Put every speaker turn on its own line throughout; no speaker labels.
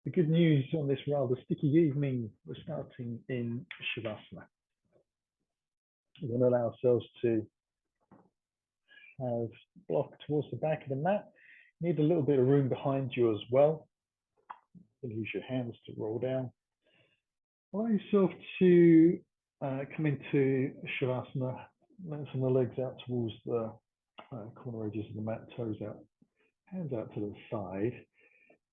The good news on this rather sticky evening, we're starting in Shavasana. We're going to allow ourselves to have block towards the back of the mat. Need a little bit of room behind you as well. Use your hands to roll down. Allow yourself to come into Shavasana. Lengthen the legs out towards the corner edges of the mat, toes out, hands out to the side.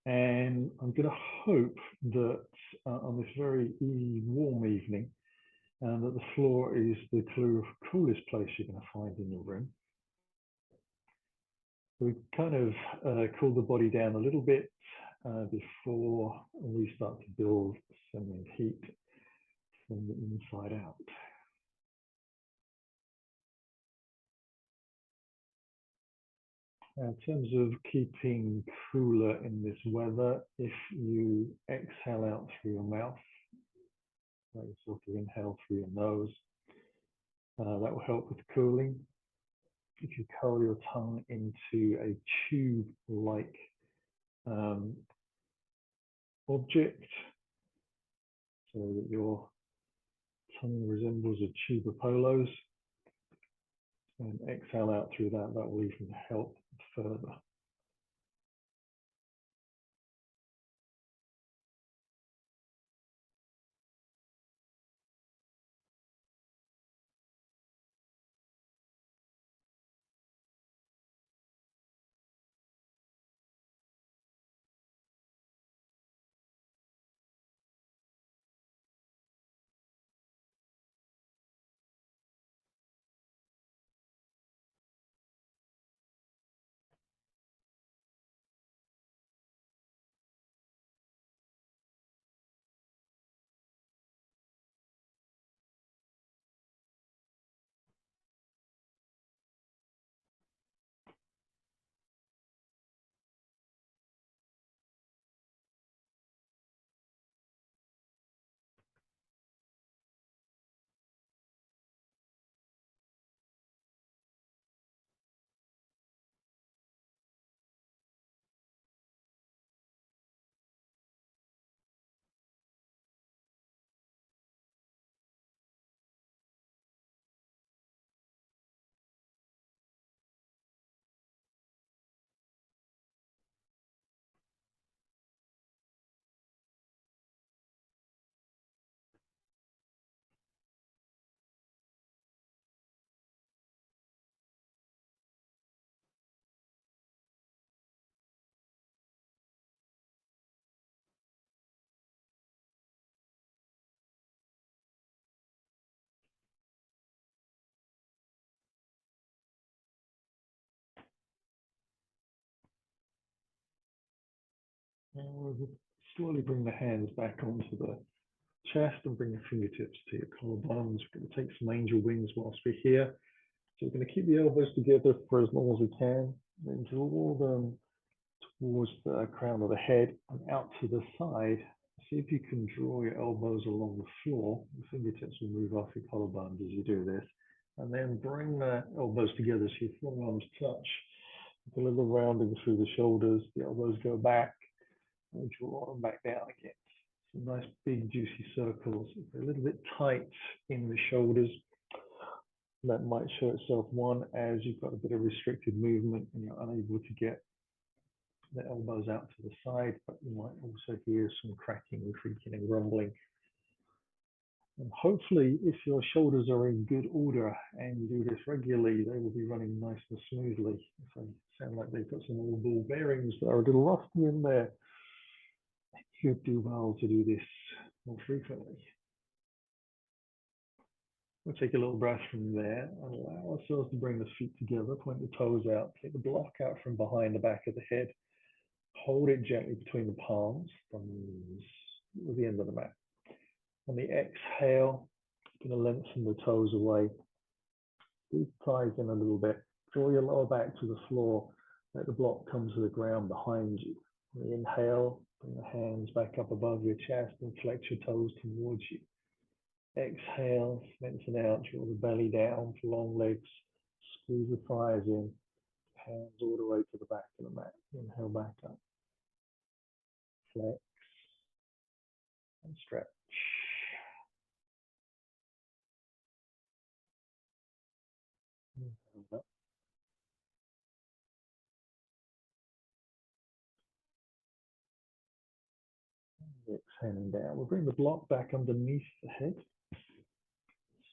And I'm going to hope that on this very warm evening, that the floor is the coolest place you're going to find in your room. We kind of cool the body down a little bit before we start to build some heat from the inside out. In terms of keeping cooler in this weather, if you exhale out through your mouth, like you sort of inhale through your nose, that will help with cooling. If you curl your tongue into a tube-like object, so that your tongue resembles a tube of polos, and exhale out through that, that will even help further. And we'll slowly bring the hands back onto the chest and bring your fingertips to your collarbones. We're going to take some angel wings whilst we're here. So we're going to keep the elbows together for as long as we can, then draw them towards the crown of the head and out to the side. See if you can draw your elbows along the floor. Your fingertips will move off your collarbones as you do this. And then bring the elbows together so your forearms touch. A little rounding through the shoulders. The elbows go back and draw them back down again. Some nice big juicy circles. They're a little bit tight in the shoulders. That might show itself, one, as you've got a bit of restricted movement and you're unable to get the elbows out to the side, but you might also hear some cracking and creaking and rumbling. And hopefully, if your shoulders are in good order and you do this regularly, they will be running nice and smoothly. If they sound like they've got some old ball bearings that are a little rusty in there, you'd do well to do this more frequently. We'll take a little breath from there and allow ourselves to bring the feet together, point the toes out, take the block out from behind the back of the head, hold it gently between the palms, thumbs at the end of the mat. On the exhale, going to lengthen the toes away, squeeze the thighs in a little bit, draw your lower back to the floor, let the block come to the ground behind you. On the inhale, bring the hands back up above your chest and flex your toes towards you. Exhale, lengthen out, draw the belly down for long legs, squeeze the thighs in, hands all the way to the back of the mat. Inhale back up, flex, and stretch. Exhaling down. We'll bring the block back underneath the head.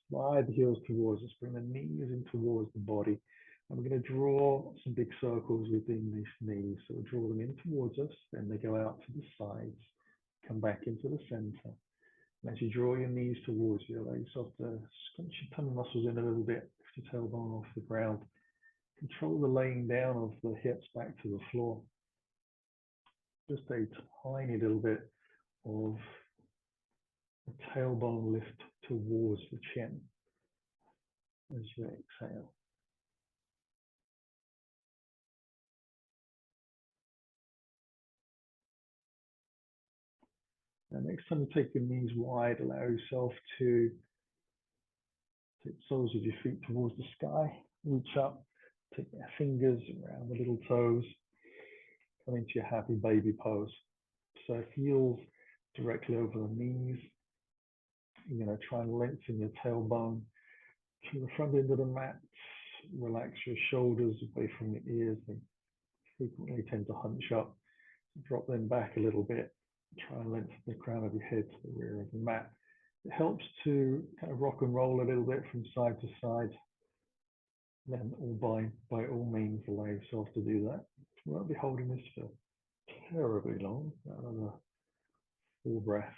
Slide the heels towards us. Bring the knees in towards the body. And we're going to draw some big circles within these knees. So we'll draw them in towards us. Then they go out to the sides. Come back into the center. And as you draw your knees towards you, allow yourself to scrunch your tummy muscles in a little bit. Lift your tailbone off the ground. Control the laying down of the hips back to the floor. Just a tiny little bit of the tailbone lift towards the chin as you exhale. And next time you take your knees wide, allow yourself to take the soles of your feet towards the sky. Reach up, take your fingers around the little toes. Come into your happy baby pose. So heels directly over the knees. You're going to try and lengthen your tailbone to the front end of the mat. Relax your shoulders away from the ears. They frequently tend to hunch up. Drop them back a little bit. Try and lengthen the crown of your head to the rear of the mat. It helps to kind of rock and roll a little bit from side to side. Then by all means, allow yourself to do that. You won't be holding this for terribly long. Another 4 breaths.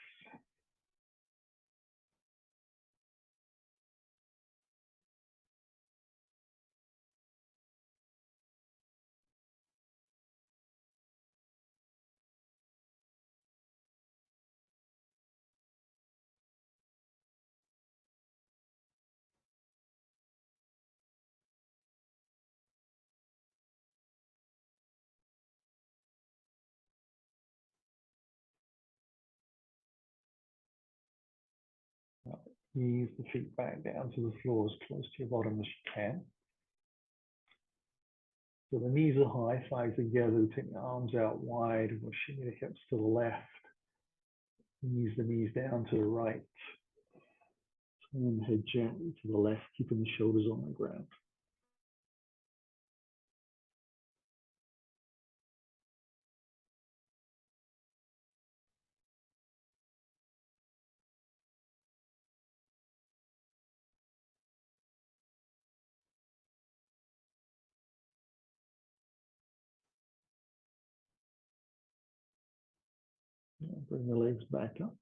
Ease the feet back down to the floor as close to your bottom as you can. So the knees are high, thighs together. Take the arms out wide. We'll shimmy the hips to the left. Ease the knees down to the right. Turn the head gently to the left, keeping the shoulders on the ground. Bring the legs back up.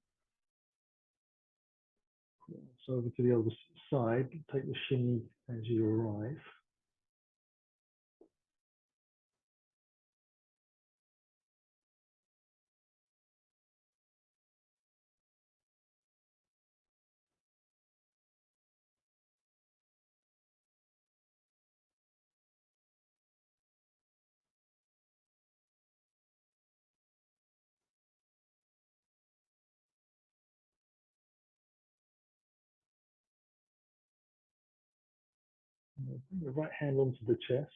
So over to the other side. Take the shimmy as you arrive. Bring your right hand onto the chest.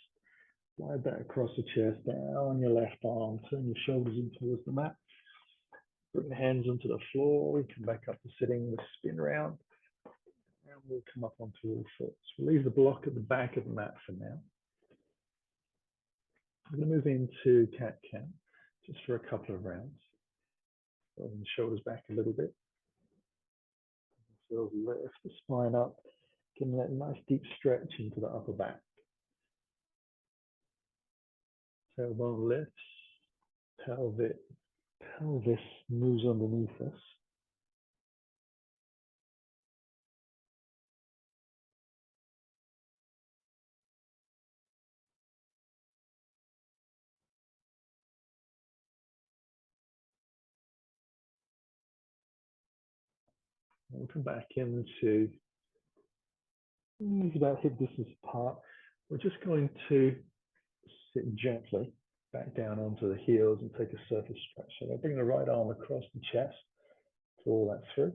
Slide that across the chest, down your left arm. Turn your shoulders in towards the mat. Bring the hands onto the floor. We come back up to sitting. We spin around. And we'll come up onto all fours. We'll leave the block at the back of the mat for now. I'm going to move into cat-cow just for a couple of rounds. Rolling the shoulders back a little bit. So lift the spine up. Getting that nice deep stretch into the upper back. Tailbone lifts. Pelvis moves underneath us. We'll come back into about hip distance apart. We're just going to sit gently back down onto the heels and take a surface stretch. So I'll bring the right arm across the chest, draw that through.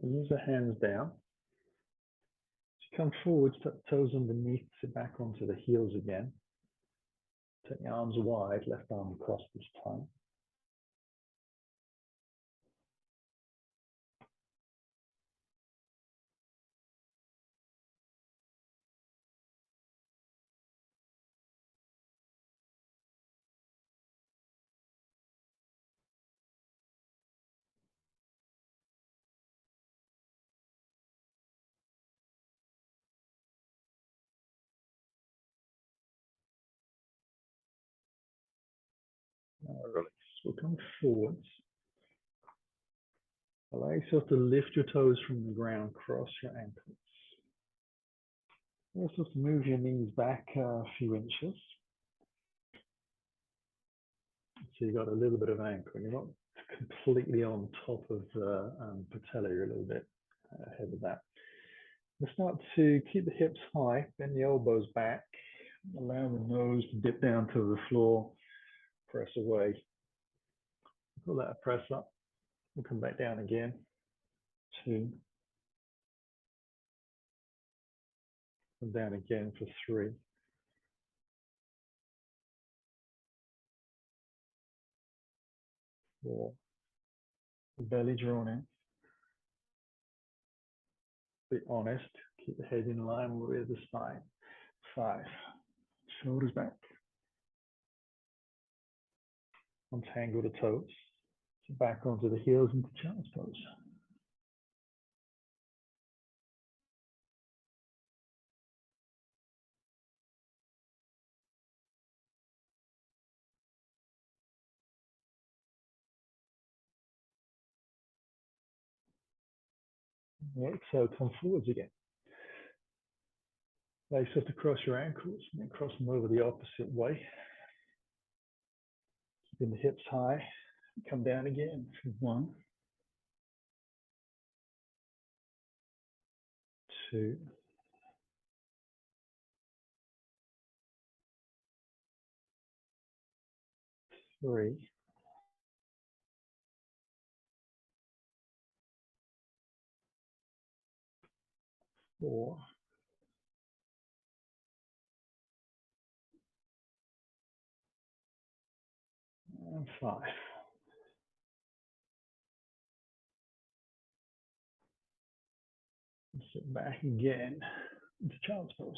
Use the hands down. As you come forward, tuck the toes underneath, sit back onto the heels again. Take the arms wide, left arm across this time. Now release. We'll come forwards. Allow yourself to lift your toes from the ground, cross your ankles. Allow yourself to move your knees back a few inches. So you've got a little bit of ankle. You're not completely on top of the patella, you're a little bit ahead of that. We'll start to keep the hips high, bend the elbows back, allow the nose to dip down to the floor, press away. Call that a press up. We'll come back down again. 2. Come down again for 3. 4. Belly drawn in. Be honest. Keep the head in line with the spine. 5. Shoulders back. Untangle the toes. Back onto the heels into child's pose. Exhale, come forwards again. Allow yourself to cross your ankles and then cross them over the opposite way. Keeping the hips high. Come down again. 1, 2, 3, 4, and 5. Sit back again into child's pose.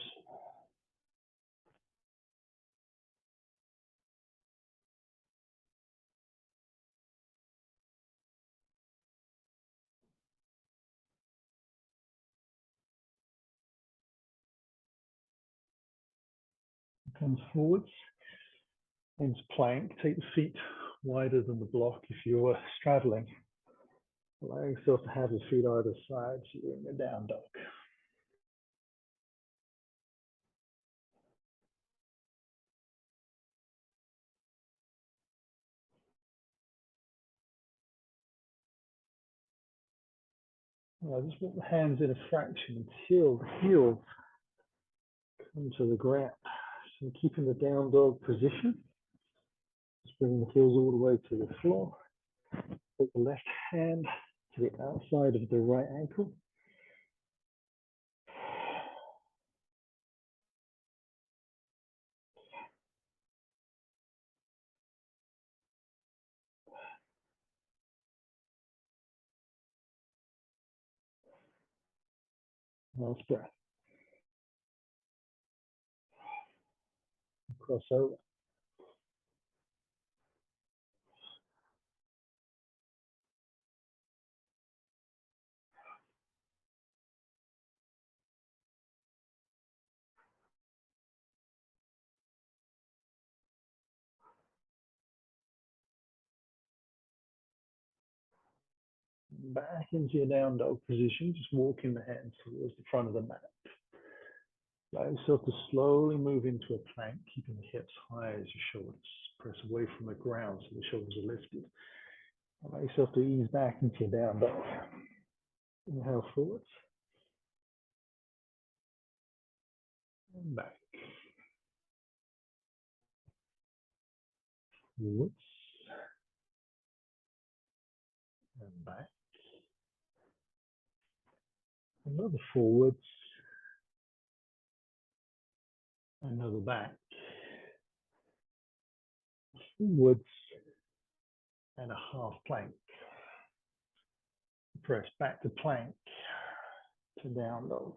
Comes forwards into plank. Take the feet wider than the block if you're straddling. Allow yourself to have your feet either side so you're in a down dog. Just put the hands in a fraction until the heels come to the ground. So keeping the down dog position. Just bring the heels all the way to the floor. Take the left hand to the outside of the right ankle. Last breath. Cross over. Back into your down dog position, just walking the hands towards the front of the mat. Allow yourself to slowly move into a plank, keeping the hips high as your shoulders press away from the ground so the shoulders are lifted. Allow yourself to ease back into your down dog. Inhale forwards and back. Forwards and back. Another forwards, another back, forwards, and a half plank. Press back to plank, to down dog.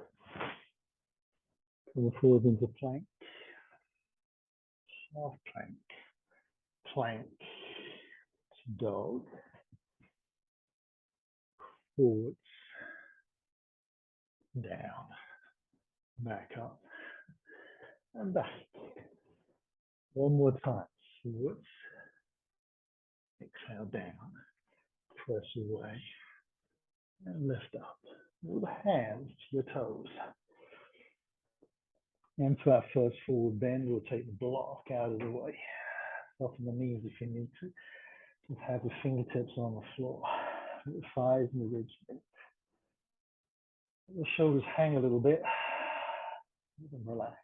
Come forward into plank, half plank, plank, to dog, forwards, down, back up, and back. One more time, forwards, exhale down, press away, and lift up. With the hands to your toes. And for our first forward bend, we'll take the block out of the way. Soften the knees if you need to. Just have the fingertips on the floor. The thighs and the ribs. The shoulders hang a little bit. And relax.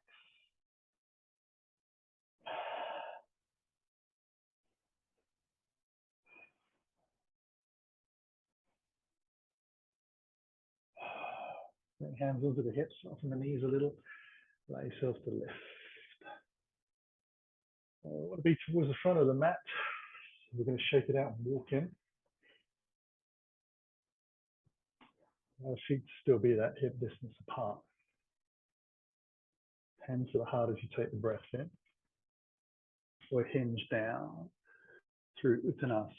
Bring hands onto the hips, soften the knees a little. Allow yourself to lift. I want to be towards the front of the mat. We're going to shake it out and walk in. Our feet still be that hip distance apart. Hands to the heart as you take the breath in. Or hinge down through Uttanasana.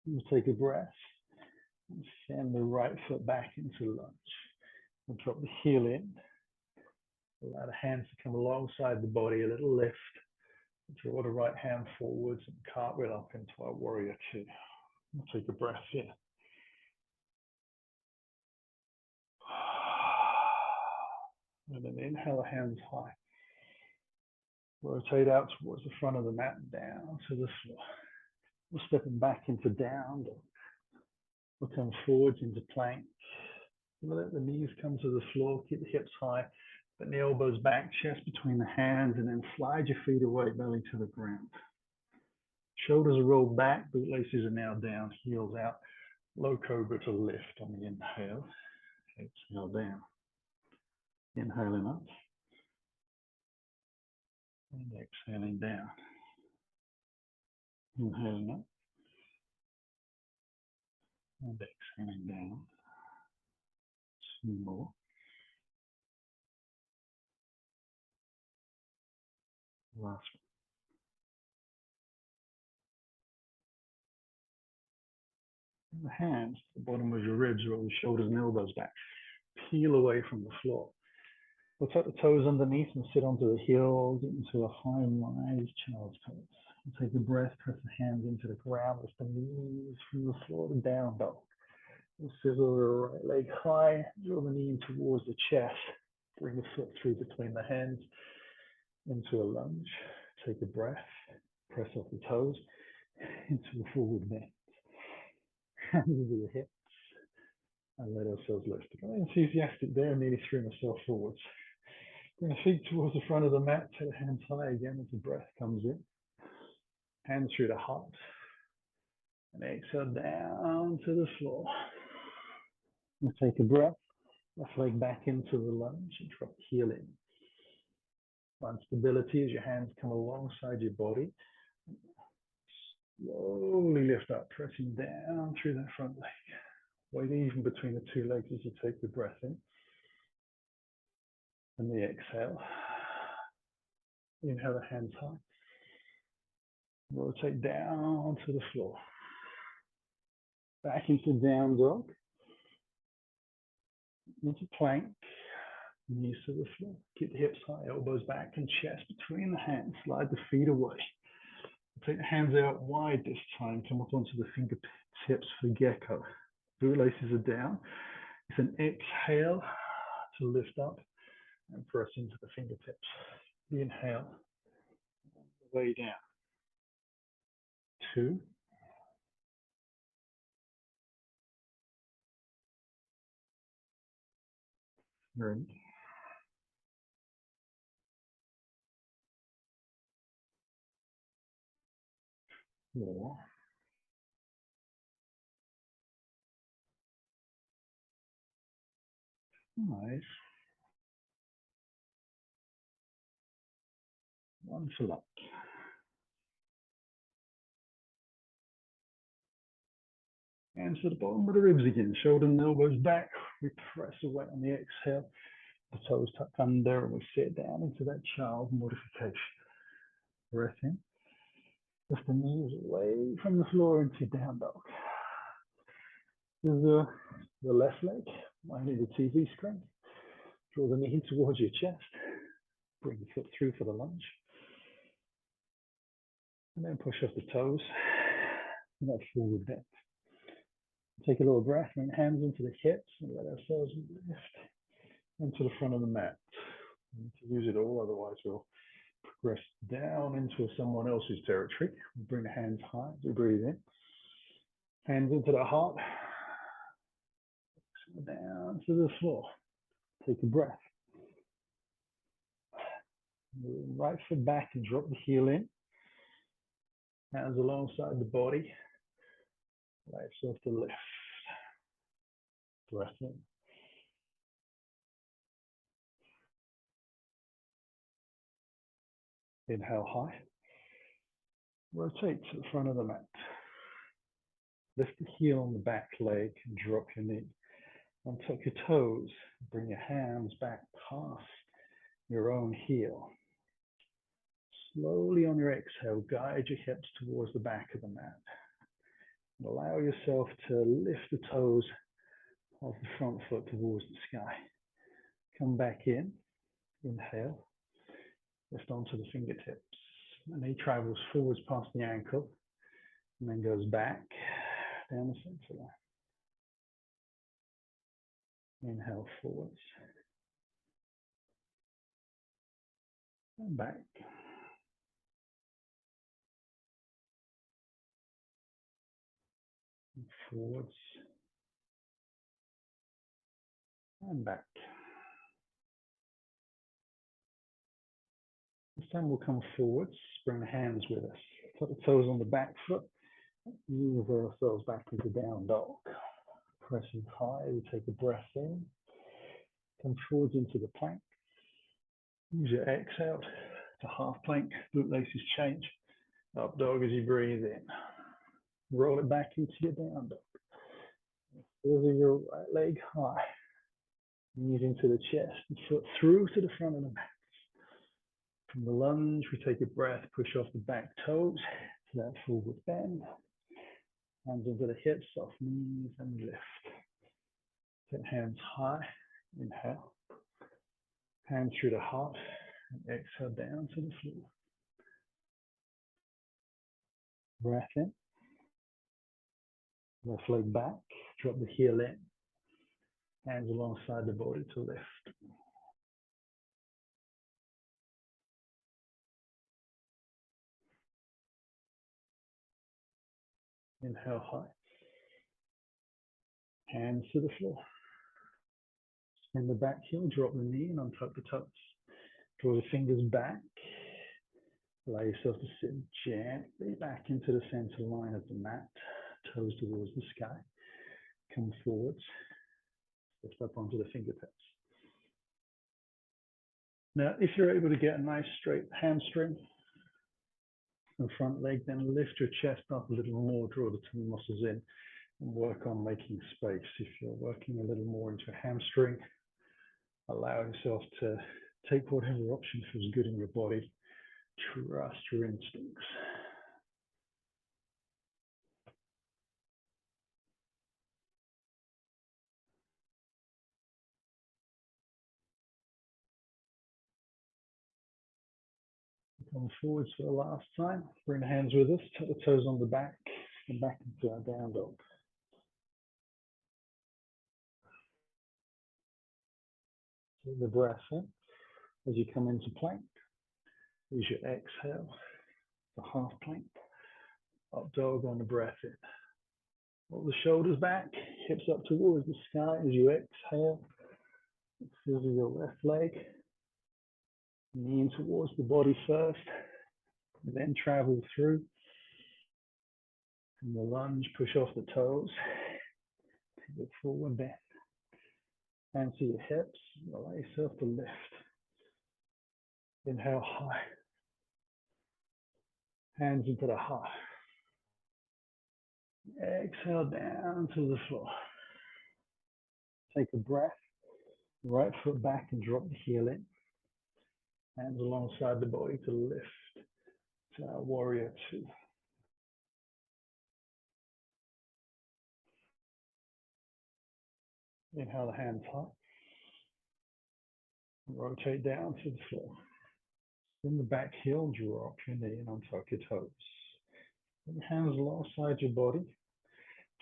We'll take a breath and send the right foot back into lunge. We'll drop the heel in. Allow the hands to come alongside the body, a little lift. Draw the right hand forwards and cartwheel up into our warrior two. We'll take a breath here. And then inhale the hands high. Rotate out towards the front of the mat and down to the floor. We're stepping back into down. We'll come forwards into plank. We'll let the knees come to the floor. Keep the hips high. Bring the elbows back, chest between the hands, and then slide your feet away, belly to the ground. Shoulders are rolled back, bootlaces are now down, heels out. Low cobra to lift on the inhale. Exhale down. Inhaling up. And exhaling down. Inhaling up. And exhaling down. Two more. Last one. The hands to the bottom of your ribs, roll the shoulders and elbows back. Peel away from the floor. We'll tuck the toes underneath and sit onto the heels into a high rise child's pose. We'll take a breath, press the hands into the ground, lift the knees from the floor to down dog. We'll sizzle the right leg high, draw the knee in towards the chest. Bring the foot through between the hands into a lunge. Take a breath, press off the toes into a forward bend. Hands into the hips and let ourselves lift. I'm enthusiastic there, nearly threw myself forwards. Bring the feet towards the front of the mat, take the hands high again as the breath comes in. Hands through the heart. And exhale down to the floor. We'll take a breath, left leg back into the lunge and drop the heel in. Find stability as your hands come alongside your body. Slowly lift up, pressing down through that front leg. Weight even between the two legs as you take the breath in. And the exhale. Inhale the hands high. Rotate down to the floor. Back into down dog. Into plank. Knees to the floor. Keep the hips high, elbows back and chest between the hands. Slide the feet away. Take the hands out wide this time. Come up onto the fingertips for gecko. Bootlaces are down. It's an exhale to lift up and press into the fingertips. Inhale, way down. 2. 3. 4. Nice. One for luck. Hands to the bottom of the ribs again. Shoulder and elbows back. We press away on the exhale. The toes tuck under and we sit down into that child modification. Breath in. Lift the knees away from the floor into down dog. There's the left leg, minding the TV screen. Draw the knee towards your chest. Bring the foot through for the lunge. And then push off the toes. And that forward bend. Take a little breath, bring hands into the hips and let ourselves lift into the front of the mat. We need to use it all, otherwise we'll progress down into someone else's territory. Bring the hands high as we breathe in. Hands into the heart. Down to the floor. Take a breath. Right foot back and drop the heel in. Hands alongside the body. Allow yourself to lift. Breath in. Inhale high. Rotate to the front of the mat. Lift the heel on the back leg and drop your knee. Untuck your toes. Bring your hands back past your own heel. Slowly on your exhale, guide your hips towards the back of the mat. And allow yourself to lift the toes of the front foot towards the sky. Come back in. Inhale. Lift onto the fingertips. The knee travels forwards past the ankle and then goes back down the center line. Inhale forwards and back. And forwards and back. This time we'll come forwards, bring the hands with us. Put the toes on the back foot. Move ourselves back into down dog. Pressing high, we take a breath in. Come forwards into the plank. Use your exhale to half plank. Glute laces change. Up dog as you breathe in. Roll it back into your down dog. Over your right leg high. Knees into the chest and foot through to the front of the mat. From the lunge, we take a breath, push off the back toes to that forward bend. Hands into the hips, soft knees and lift. Take hands high, inhale. Hands through the heart and exhale down to the floor. Breath in. Left leg back, drop the heel in. Hands alongside the body to lift. Inhale high. Hands to the floor. Spin the back heel, drop the knee and untuck the toes. Draw the fingers back. Allow yourself to sit gently back into the center line of the mat. Toes towards the sky. Come forwards. Lift up onto the fingertips. Now, if you're able to get a nice straight hamstring and front leg, then lift your chest up a little more, draw the tummy muscles in, and work on making space. If you're working a little more into hamstring, allow yourself to take whatever option feels good in your body. Trust your instincts. Come forwards for the last time. Bring the hands with us, tuck the toes on the back, and back into our down dog. Take the breath in as you come into plank. Use your exhale for half plank. Up dog on the breath in. Roll the shoulders back, hips up towards the sky as you exhale. Feel your left leg. Knee in towards the body first, then travel through. From the lunge, push off the toes. Take it forward bend. Hands to your hips, allow yourself to lift. Inhale high. Hands into the heart. Exhale down to the floor. Take a breath. Right foot back and drop the heel in. Hands alongside the body to lift to our warrior two. Inhale the hands high. Rotate down to the floor. Spin the back heel, drop your knee and untuck your toes. Put your hands alongside your body.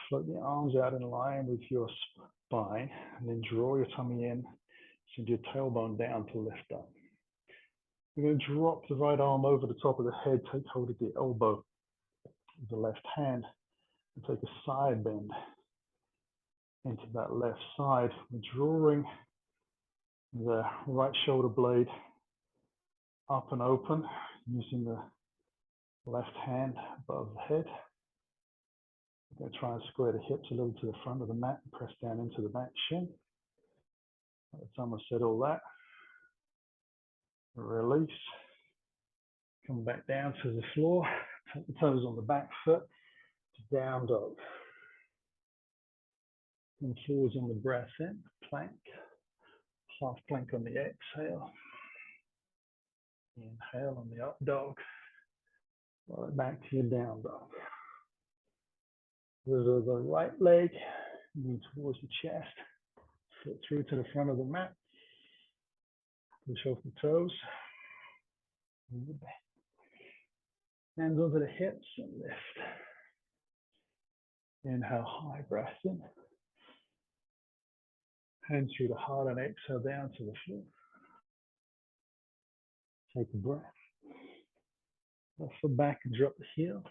Float your arms out in line with your spine, and then draw your tummy in. Send your tailbone down to lift up. You're going to drop the right arm over the top of the head, take hold of the elbow with the left hand, and take a side bend into that left side. We're drawing the right shoulder blade up and open, using the left hand above the head. We're going to try and square the hips a little to the front of the mat and press down into the back shin. By the time I've said all that, release. Come back down to the floor. Take the toes on the back foot to down dog. And forwards on the breath in, plank. Half plank on the exhale. Inhale on the up dog. Right back to your down dog. With the right leg, move towards the chest. Foot through to the front of the mat. Push off the toes. Move back. Hands over the hips and lift. Inhale, high breath in. Hands through the heart and exhale down to the floor. Take a breath. Left foot back and drop the heel.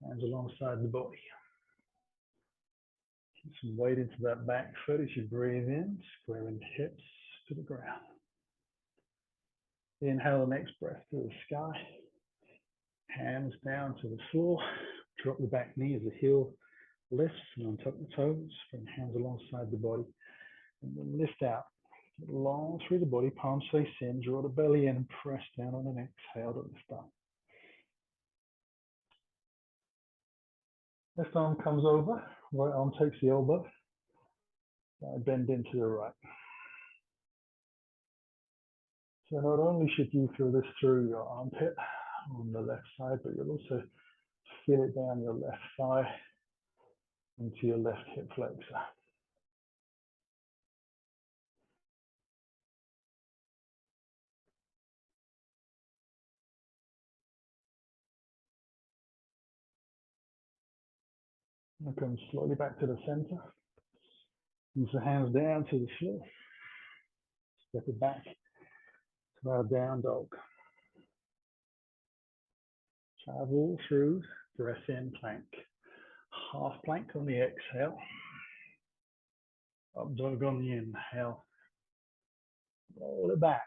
Hands alongside the body. Keep some weight into that back foot as you breathe in, squaring the hips to the ground. Inhale the next breath to the sky. Hands down to the floor. Drop the back knee as the heel lifts and untuck the toes. Bring hands alongside the body. And then lift out. Get long through the body, palms face in. Draw the belly in and press down on an exhale to lift up. Left arm comes over. Right arm takes the elbow. Side bend into the right. So not only should you feel this through your armpit on the left side, but you'll also feel it down your left thigh into your left hip flexor. Now come slowly back to the center. Use the hands down to the floor. Step it back to our down dog. Travel through, breath in, plank. Half plank on the exhale. Up dog on the inhale. Roll it back.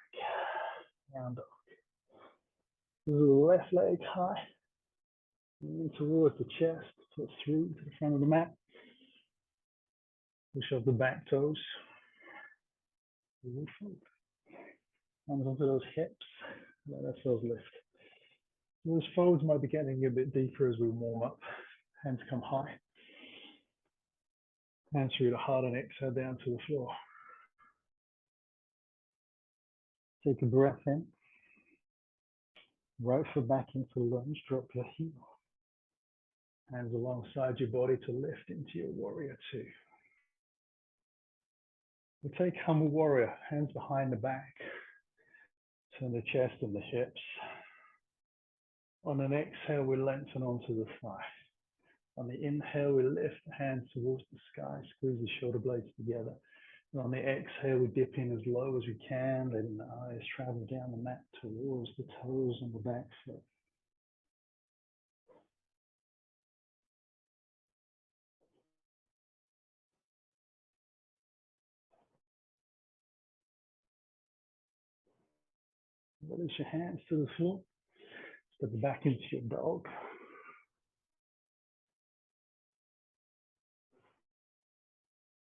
Down dog. Left leg high. In towards the chest. Foot through to the front of the mat. Push up the back toes. Hands onto those hips. Let ourselves lift. Those folds might be getting a bit deeper as we warm up. Hands come high. Hands through the heart and exhale down to the floor. Take a breath in. Right foot back into lunge. Drop your heel. Hands alongside your body to lift into your warrior two. We take humble warrior. Hands behind the back. Turn the chest and the hips. On an exhale, we lengthen onto the thigh. On the inhale, we lift the hands towards the sky, squeeze the shoulder blades together. And on the exhale, we dip in as low as we can, letting the eyes travel down the mat towards the toes on the back foot. Release your hands to the floor. Step back into your dog.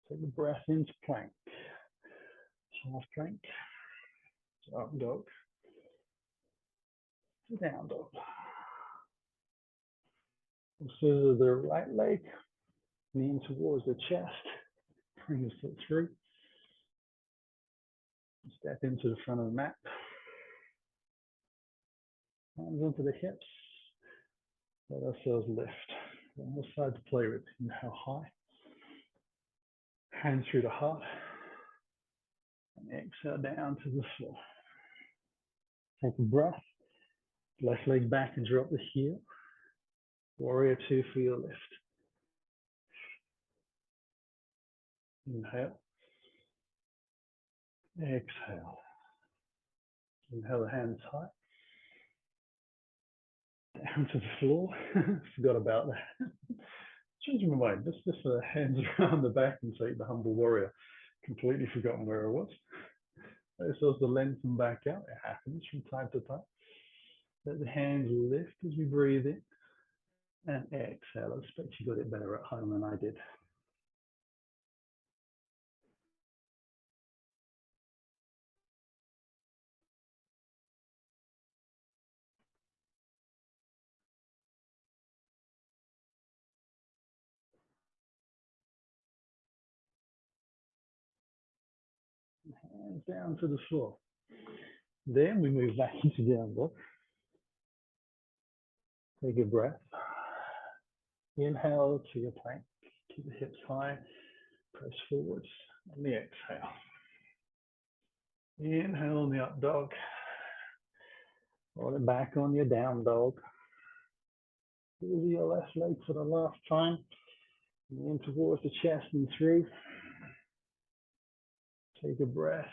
Take a breath into plank. Half plank. Up dog. To down dog. Scissor the right leg. Lean towards the chest. Bring the foot through. Step into the front of the mat. Hands onto the hips. Let ourselves lift. One more side to play with. Inhale high. Hands through the heart. And exhale down to the floor. Take a breath. Left leg back and drop the heel. Warrior two for your lift. Inhale. Exhale. Inhale the hands high. Down to the floor. Forgot about that. Changing my mind. Just the hands around the back and take the humble warrior. Completely forgotten where I was. So as the lengthen back out, it happens from time to time. Let the hands lift as we breathe in and exhale. I expect you got it better at home than I did. Hands down to the floor. Then we move back into down dog. Take a breath. Inhale to your plank. Keep the hips high. Press forwards on the exhale. Inhale on the up dog. Roll it back on your down dog. Use your left leg for the last time. In towards the chest and through. Take a breath.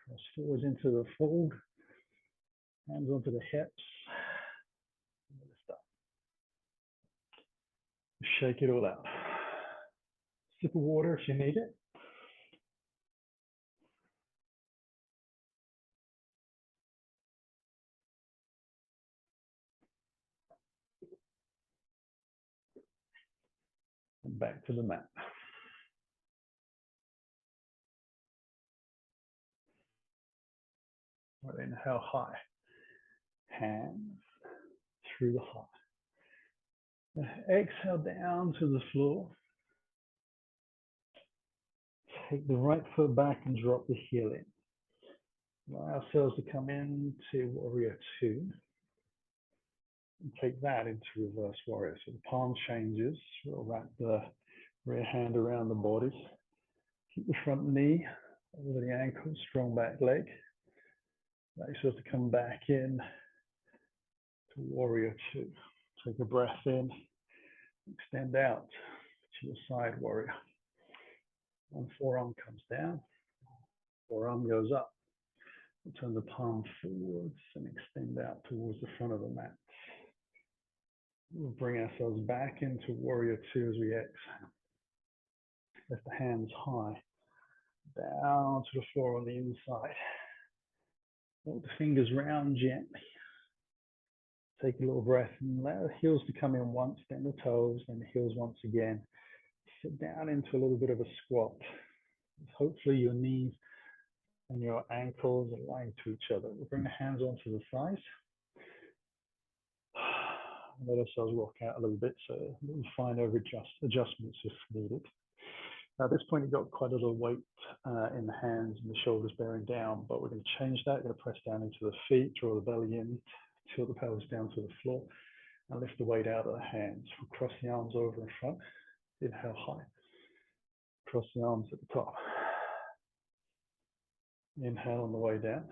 Press forwards into the fold. Hands onto the hips. Lift up. Shake it all out. Sip of water if you need it. And back to the mat. Right, inhale high. Hands through the heart. Exhale down to the floor. Take the right foot back and drop the heel in. Allow ourselves to come into warrior two. And take that into reverse warrior. So the palm changes. We'll wrap the rear hand around the body. Keep the front knee over the ankle, strong back leg. Allow yourself to come back in to warrior two. Take a breath in. Extend out to your side warrior. One forearm comes down. Forearm goes up. We'll turn the palm forwards and extend out towards the front of the mat. We'll bring ourselves back into warrior two as we exhale. Lift the hands high, down to the floor on the inside. Walk the fingers round gently. Take a little breath and allow the heels to come in once, then the toes, then the heels once again. Sit down into a little bit of a squat. Hopefully your knees and your ankles align to each other. We'll bring the hands onto the thighs. Let ourselves rock out a little bit so we'll find over adjustments if needed. Now, at this point, you've got quite a little weight in the hands and the shoulders bearing down, but we're going to change that. We're going to press down into the feet, draw the belly in, tilt the pelvis down to the floor, and lift the weight out of the hands. We'll cross the arms over in front. Inhale high. Cross the arms at the top. Inhale on the way down.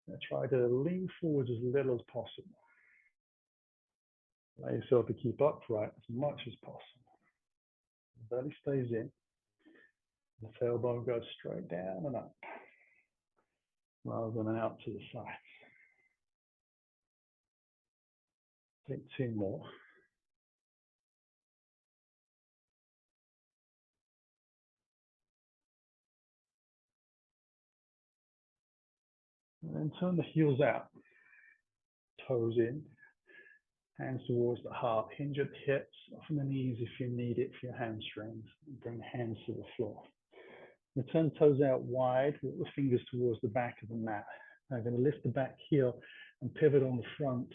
Now try to lean forward as little as possible. Allow yourself to keep upright as much as possible. The belly stays in. The tailbone goes straight down and up, rather than out to the side. Take two more. And then turn the heels out, toes in. Hands towards the heart, hinge at the hips, soften the knees if you need it for your hamstrings. Bring the hands to the floor. Now turn the toes out wide, walk the fingers towards the back of the mat. Now I'm going to lift the back heel and pivot on the front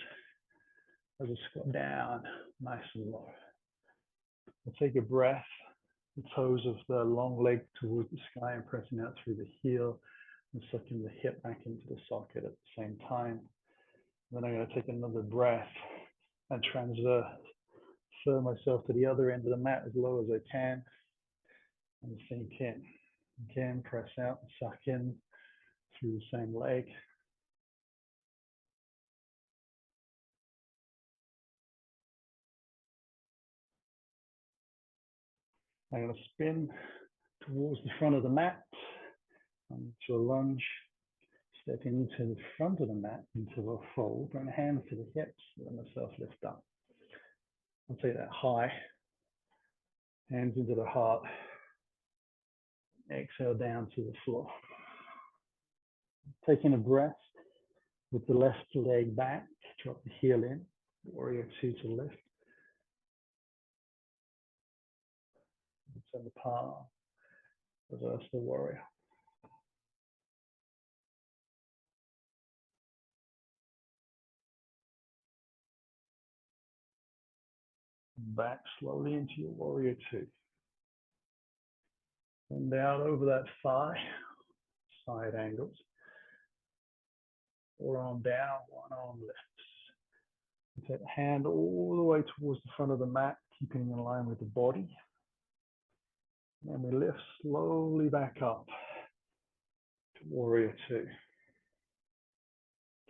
as I squat down, nice and low. I'll take a breath, the toes of the long leg towards the sky and pressing out through the heel and sucking the hip back into the socket at the same time. Then I'm going to take another breath and transfer myself to the other end of the mat as low as I can and sink in. Again, press out and suck in through the same leg. I'm going to spin towards the front of the mat into a lunge. Step into the front of the mat into a fold. Bring the hands to the hips. Let myself lift up. I'll take that high. Hands into the heart. Exhale down to the floor. Taking a breath with the left leg back. Drop the heel in. Warrior two to lift. Turn the palm. Reverse the warrior. Back slowly into your warrior two. And down over that thigh, side angles. Forearm down, one arm lifts. Take the hand all the way towards the front of the mat, keeping in line with the body. And we lift slowly back up to warrior two.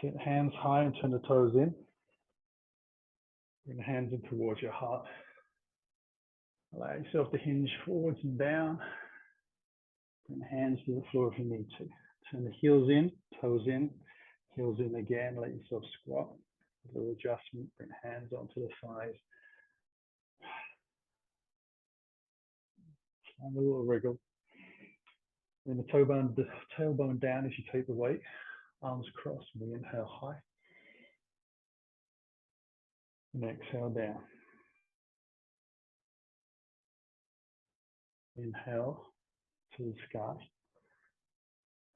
Take the hands high and turn the toes in. Bring the hands in towards your heart. Allow yourself to hinge forwards and down. Bring the hands to the floor if you need to. Turn the heels in, toes in, heels in again. Let yourself squat. A little adjustment. Bring the hands onto the thighs. And a little wriggle. Then the tailbone down as you take the weight. Arms crossed. We inhale high. And exhale down. Inhale to the sky.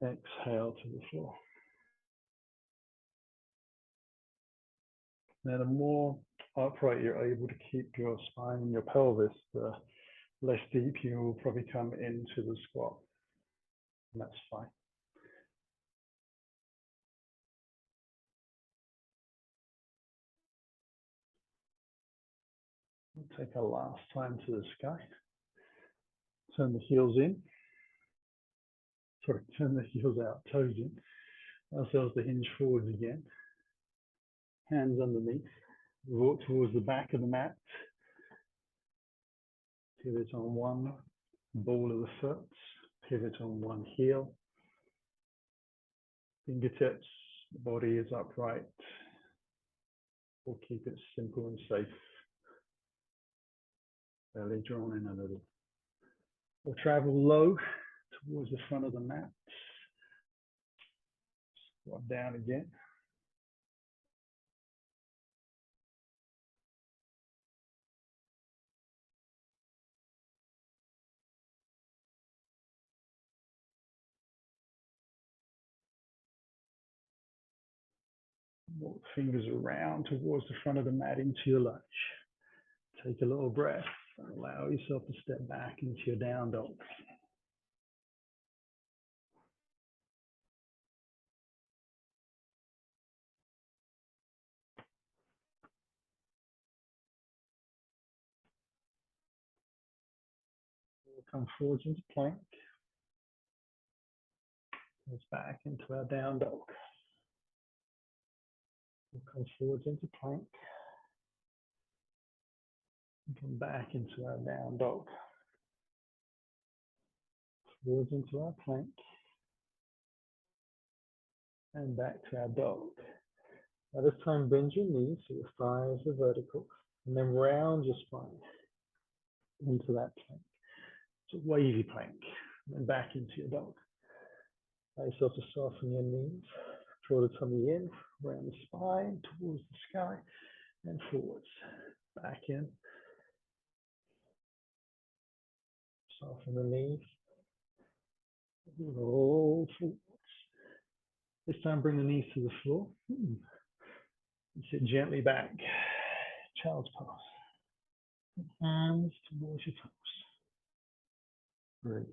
Exhale to the floor. Now, the more upright you're able to keep your spine and your pelvis, the less deep you will probably come into the squat. And that's fine. We'll take our last time to the sky. Turn the heels in. Sorry, turn the heels out, toes in. Ourselves to hinge forwards again. Hands underneath. Walk towards the back of the mat. Pivot on one ball of the foot. Pivot on one heel. Fingertips, the body is upright. We'll keep it simple and safe. Belly drawn in a little. We'll travel low towards the front of the mat. Squat down again. Walk fingers around towards the front of the mat into your lunge. Take a little breath and allow yourself to step back into your down dog. We'll come forwards into plank. Goes back into our down dog. We'll come forwards into plank. And come back into our down dog. Forwards into our plank. And back to our dog. Now this time bend your knees so your thighs are vertical. And then round your spine into that plank. It's a wavy plank. And then back into your dog. Allow yourself to soften your knees. Draw the tummy in, round the spine, towards the sky. and forwards. Back in. Soften the knees. Roll forwards. This time bring the knees to the floor. And sit gently back. Child's pose. Hands towards your toes. Breathe.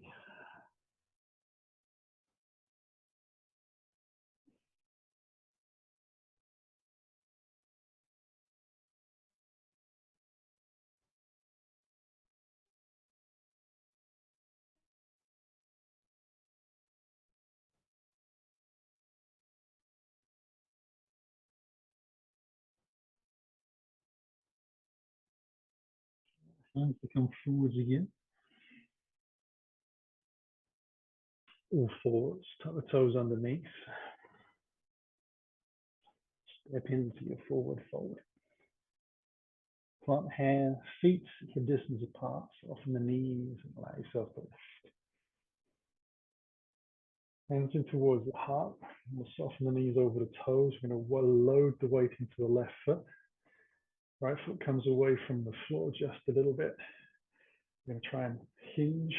Hands to come forwards again. All forwards. Tuck the toes underneath. Step into your forward fold. Plant hands, feet a distance apart. Soften the knees and allow yourself to lift. Hands in towards the heart. We'll soften the knees over the toes. We're going to load the weight into the left foot. Right foot comes away from the floor just a little bit. We're going to try and hinge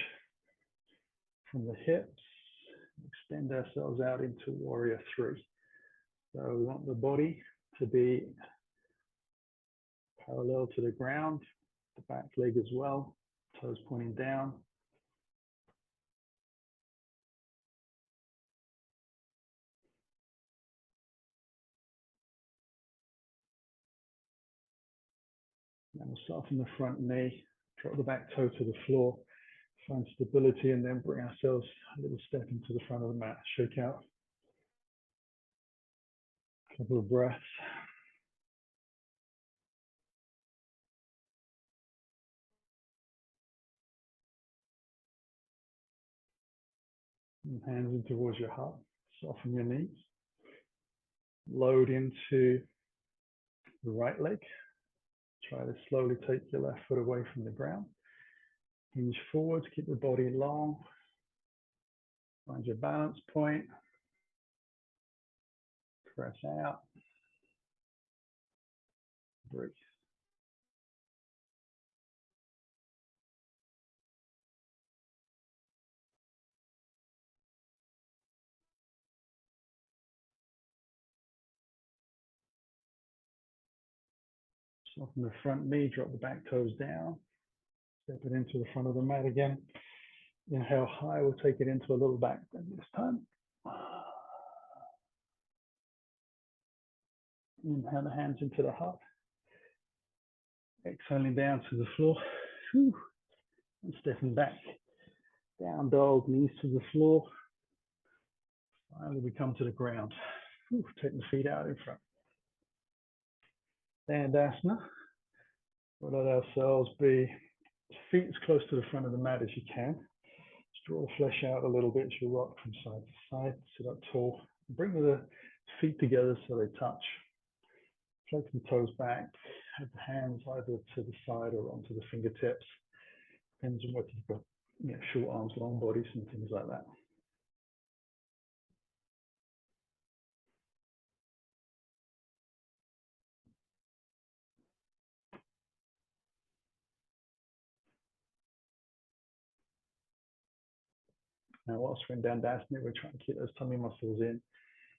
from the hips. Extend ourselves out into warrior three. So we want the body to be parallel to the ground, the back leg as well, toes pointing down. And we'll soften the front knee, drop the back toe to the floor, find stability, and then bring ourselves a little step into the front of the mat. Shake out. A couple of breaths. And hands in towards your heart. Soften your knees. Load into the right leg. Try to slowly take your left foot away from the ground. Hinge forwards, keep the body long. Find your balance point. Press out. Breathe. Soften the front knee, drop the back toes down. Step it into the front of the mat again. Inhale high, we'll take it into a little back bend this time. Inhale the hands into the heart. Exhaling down to the floor. Whew. And stepping back. Down dog, knees to the floor. Finally, we come to the ground. Whew. Take the feet out in front. Dandasana. We'll let ourselves be feet as close to the front of the mat as you can. Just draw the flesh out a little bit as you rock from side to side. Sit up tall. Bring the feet together so they touch. Flex the toes back. Have the hands either to the side or onto the fingertips. Depends on whether you've got short arms, long bodies, and things like that. Now, whilst we're in Dandasana, we're trying to keep those tummy muscles in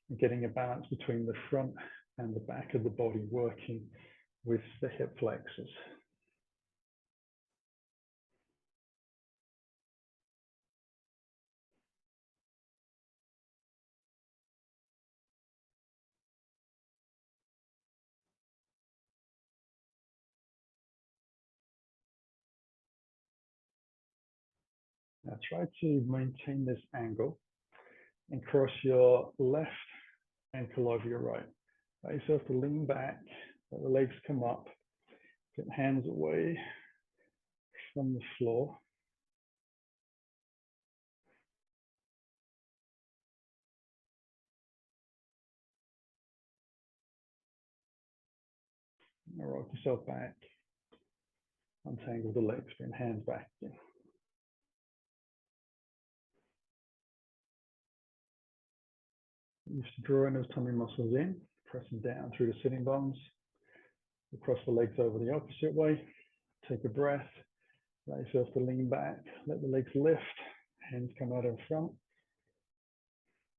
and getting a balance between the front and the back of the body, working with the hip flexors. Now, try to maintain this angle and cross your left ankle over your right. Allow yourself to lean back, let the legs come up, get the hands away from the floor. Now rock yourself back, untangle the legs, bring hands back again. Used to drawing those tummy muscles in, pressing down through the sitting bones. Cross the legs over the opposite way. Take a breath. Allow yourself to lean back. Let the legs lift. Hands come out in front.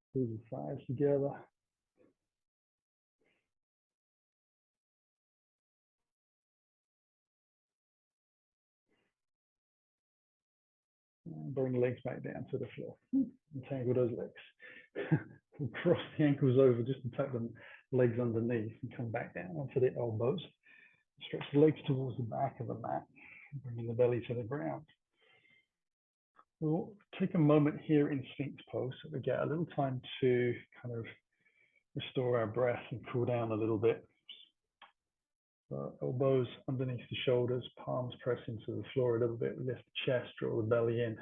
Squeeze the thighs together. And bring the legs back down to the floor. Entangle those legs. Cross the ankles over just to tuck the legs underneath and come back down onto the elbows. Stretch the legs towards the back of the mat, bringing the belly to the ground. We'll take a moment here in Sphinx pose so we get a little time to kind of restore our breath and cool down a little bit. So elbows underneath the shoulders, palms press into the floor a little bit. We lift the chest, draw the belly in.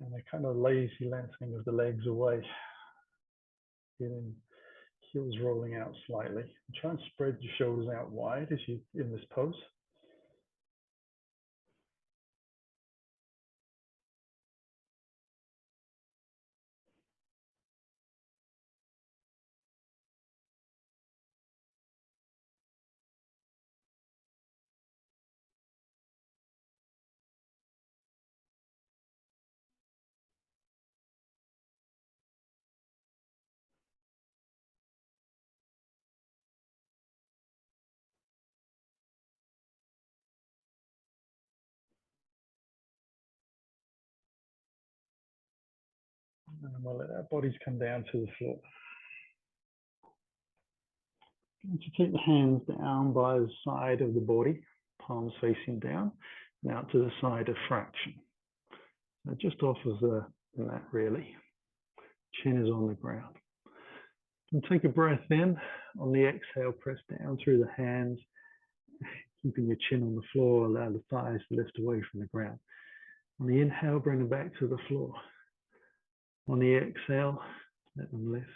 And a kind of lazy lengthening of the legs away. Feeling heels rolling out slightly. And try and spread your shoulders out wide as you in this pose. And we'll let our bodies come down to the floor. And to take the hands down by the side of the body, palms facing down, and out to the side of fraction. That just offers the mat really. Chin is on the ground. And take a breath in. On the exhale, press down through the hands, keeping your chin on the floor. Allow the thighs to lift away from the ground. On the inhale, bring them back to the floor. On the exhale, let them lift.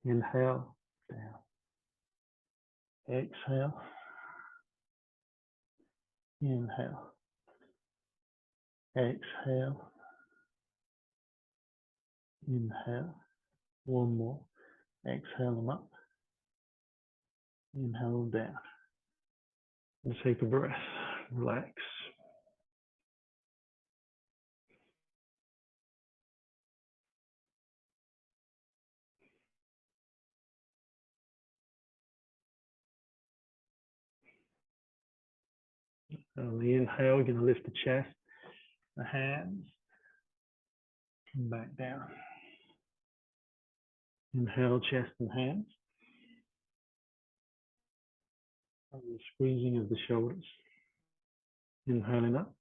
Inhale, down. Exhale. Inhale. Exhale. Inhale. One more. Exhale them up. Inhale them down. And take a breath. Relax. On the inhale, you're going to lift the chest, the hands, come back down. Inhale, chest and hands. And the squeezing of the shoulders. Inhaling up.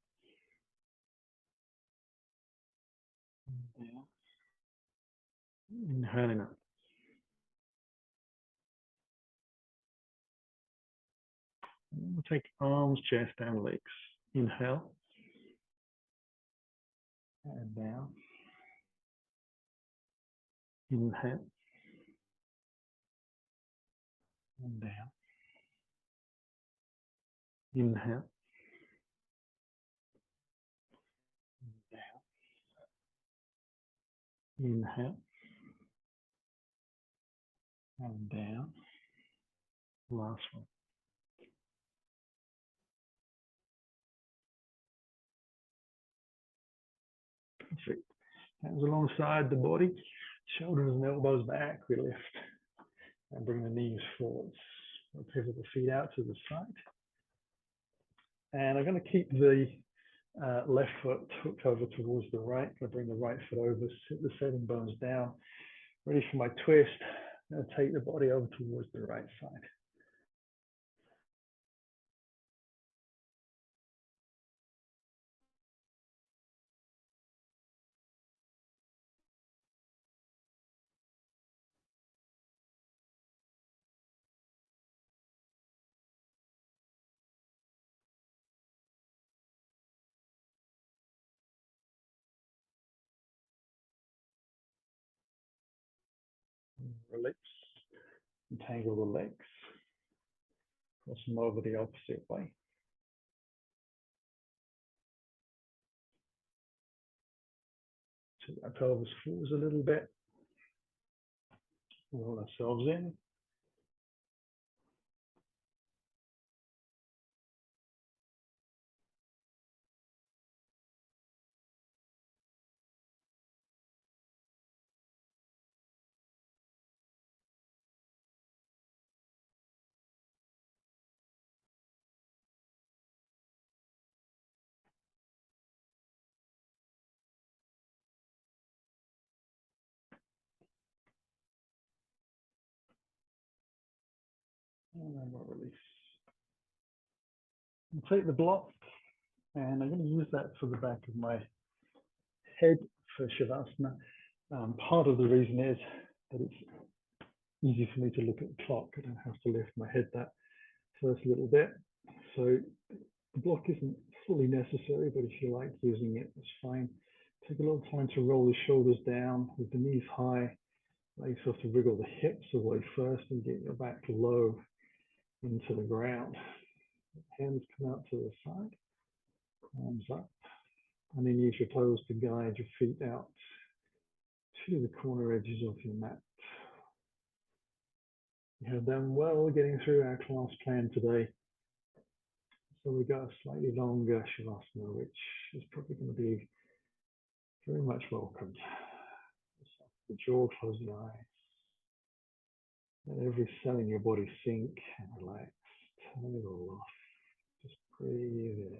Down. Inhaling up. And we'll take arms, chest, and legs. Inhale. And down. Inhale. And down. Inhale. And down. Inhale. And down. Last one. Perfect. Hands alongside the body. Shoulders and elbows back. We lift. And bring the knees forwards. We'll pivot the feet out to the side. And I'm going to keep the left foot hooked over towards the right. I'm going to bring the right foot over, sit the sitting bones down. Ready for my twist. I'm going to take the body over towards the right side. Release. Entangle the legs. Cross them over the opposite way. Tip our pelvis forwards a little bit. Roll ourselves in. And we'll release. I'll take the block, and I'm going to use that for the back of my head for Shavasana. Part of the reason is that it's easy for me to look at the clock. I don't have to lift my head that first little bit. So the block isn't fully necessary, but if you like using it, that's fine. Take a little time to roll the shoulders down with the knees high. Allow yourself to wriggle the hips away first and get your back low into the ground. Hands come out to the side, arms up, and then use your toes to guide your feet out to the corner edges of your mat. You have done well getting through our class plan today. So we've got a slightly longer Shavasana, which is probably going to be very much welcomed. The jaw, close the eyes. Let every cell in your body sink and relax. Turn it all off. Just breathe in.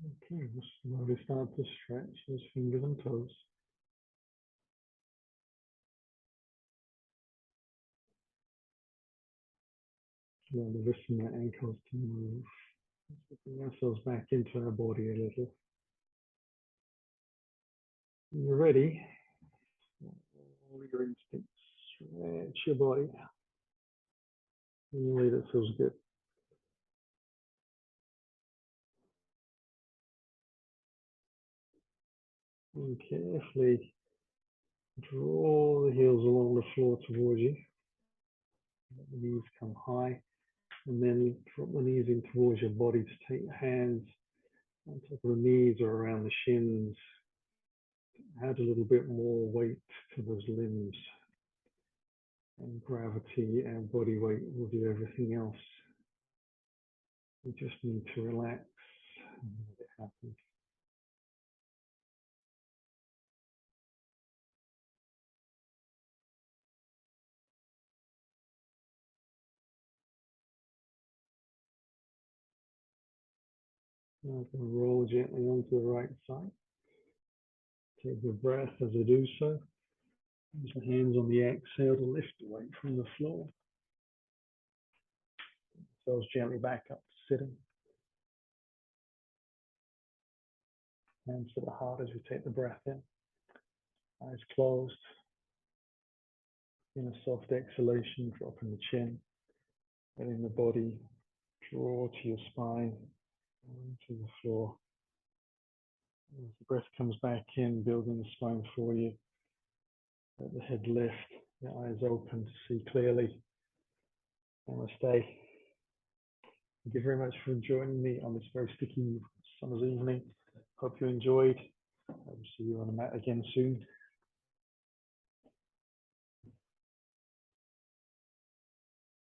Okay, we'll slowly start to stretch those fingers and toes. Allow the wrists and the ankles to move. Let's bring ourselves back into our body a little. When you're ready, all your instincts, stretch your body in a way that feels good. And carefully draw the heels along the floor towards you. Let the knees come high, and then drop the knees in towards your body to take your hands on top of the knees or around the shins. Add a little bit more weight to those limbs. And gravity and body weight will do everything else. We just need to relax and let it happen. Now I can roll gently onto the right side. Take a breath as I do so. Use the hands on the exhale to lift away from the floor. Those gently back up to sitting. Hands to the heart as we take the breath in. Eyes closed. In a soft exhalation, dropping the chin. Letting the body draw to your spine, to the floor. As the breath comes back in, building the spine for you. Let the head lift, the eyes open to see clearly. Namaste. Thank you very much for joining me on this very sticky summer's evening. Hope you enjoyed. I will see you on the mat again soon.